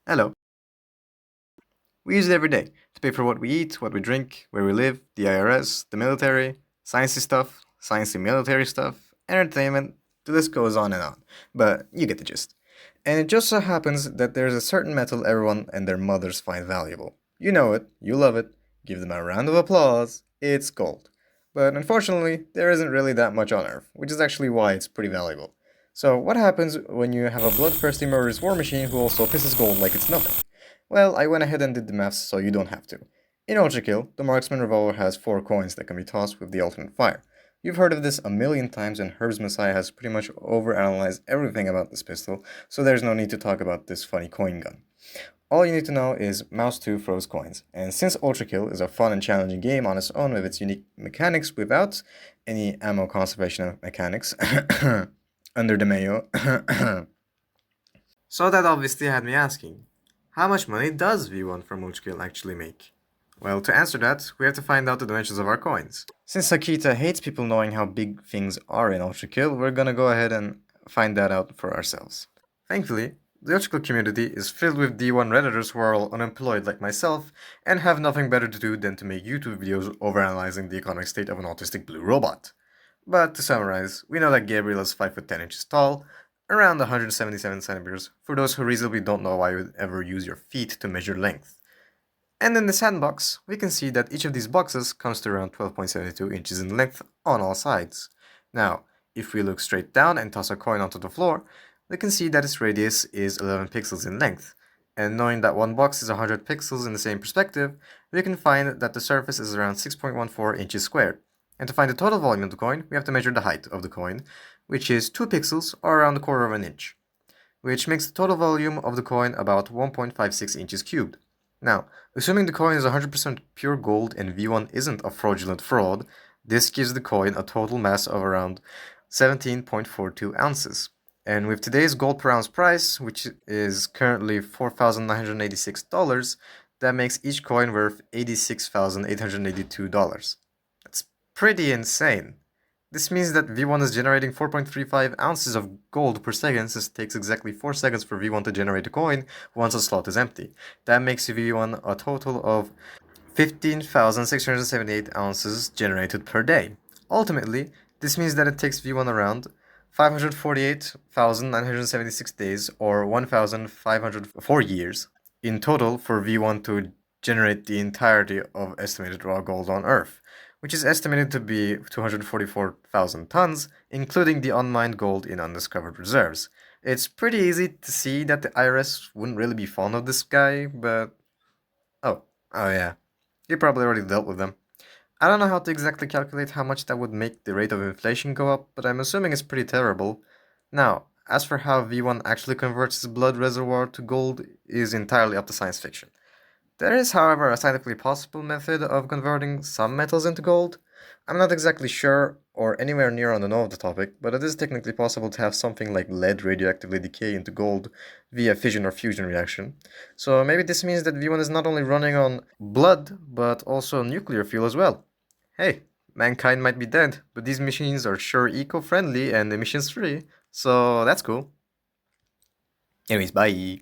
Hello. We use it every day to pay for what we eat, what we drink, where we live, the IRS, the military, sciencey stuff, sciencey military stuff, entertainment, the list goes on and on. But you get the gist. And it just so happens that there's a certain metal everyone and their mothers find valuable. You know it, you love it, give them a round of applause, it's gold. But unfortunately, there isn't really that much on Earth, which is actually why it's pretty valuable. So, what happens when you have a bloodthirsty murderous war machine who also pisses gold like it's nothing? Well, I went ahead and did the maths so you don't have to. In ULTRAKILL, the marksman revolver has 4 coins that can be tossed with the alternate fire. You've heard of this a million times, and Herb's Messiah has pretty much overanalyzed everything about this pistol, so there's no need to talk about this funny coin gun. All you need to know is Mouse 2 throws coins, and since ULTRAKILL is a fun and challenging game on its own with its unique mechanics without any ammo conservation mechanics, under the mayo, so that obviously had me asking, how much money does V1 from ULTRAKILL actually make? Well, to answer that, we have to find out the dimensions of our coins. Since Akita hates people knowing how big things are in ULTRAKILL, we're gonna go ahead and find that out for ourselves. Thankfully, the ULTRAKILL community is filled with D1 redditors who are all unemployed like myself and have nothing better to do than to make YouTube videos overanalyzing the economic state of an autistic blue robot. But to summarize, we know that Gabriel is 5 foot 10 inches tall, around 177 centimeters, for those who reasonably don't know why you would ever use your feet to measure length. And in the sandbox, we can see that each of these boxes comes to around 12.72 inches in length on all sides. Now, if we look straight down and toss a coin onto the floor, we can see that its radius is 11 pixels in length. And knowing that one box is 100 pixels in the same perspective, we can find that the surface is around 6.14 inches squared. And to find the total volume of the coin, we have to measure the height of the coin, which is 2 pixels or around a quarter of an inch, which makes the total volume of the coin about 1.56 inches cubed. Now, assuming the coin is 100% pure gold and V1 isn't a fraudulent fraud, this gives the coin a total mass of around 17.42 ounces. And with today's gold per ounce price, which is currently $4,986, that makes each coin worth $86,882. That's pretty insane. This means that V1 is generating 4.35 ounces of gold per second, since it takes exactly 4 seconds for V1 to generate a coin once a slot is empty. That makes V1 a total of 15,678 ounces generated per day. Ultimately, this means that it takes V1 around 548,976 days, or 1,504 years, in total for V1 to generate the entirety of estimated raw gold on Earth, which is estimated to be 244,000 tons, including the unmined gold in undiscovered reserves. It's pretty easy to see that the IRS wouldn't really be fond of this guy, but... Oh yeah, you probably already dealt with them. I don't know how to exactly calculate how much that would make the rate of inflation go up, but I'm assuming it's pretty terrible. Now, as for how V1 actually converts his blood reservoir to gold is entirely up to science fiction. There is, however, a scientifically possible method of converting some metals into gold. I'm not exactly sure or anywhere near on the know of the topic, but it is technically possible to have something like lead radioactively decay into gold via fission or fusion reaction. So maybe this means that V1 is not only running on blood, but also nuclear fuel as well. Hey, mankind might be dead, but these machines are sure eco-friendly and emissions-free, so that's cool. Anyways, bye.